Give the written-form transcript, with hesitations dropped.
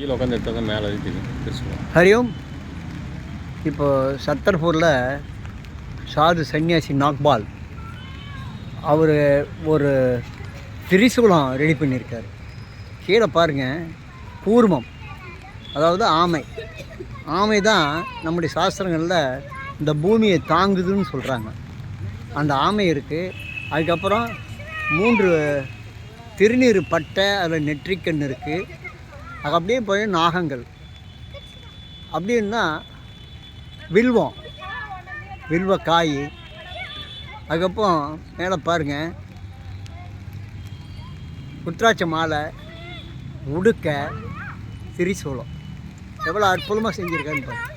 கீழே உட்காந்து எடுத்தால் தான் மேலே தெரியும். ஹரியோம். இப்போ சத்தர்பூரில் சாது சன்னியாசி நாக்பால் அவர் ஒரு திரிசூலம் ரெடி பண்ணியிருக்கார். கீழே பாருங்கள், கூர்மம், அதாவது ஆமை தான் நம்முடைய சாஸ்திரங்களில் இந்த பூமியை தாங்குதுன்னு சொல்கிறாங்க. அந்த ஆமை இருக்குது. அதுக்கப்புறம் 3 திருநீர் பட்டை, அதில் நெற்றிக்கண் இருக்குது. அது அப்படியே போய் நாகங்கள், அப்படின்னா வில்வக்காய். அதுக்கப்புறம் மேலே பாருங்கள், உத்ராட்ச மாலை, உடுக்க, திரிசூலம் எவ்வளோ அற்புதமாக செஞ்சுருக்கான்னு பாருங்கள்.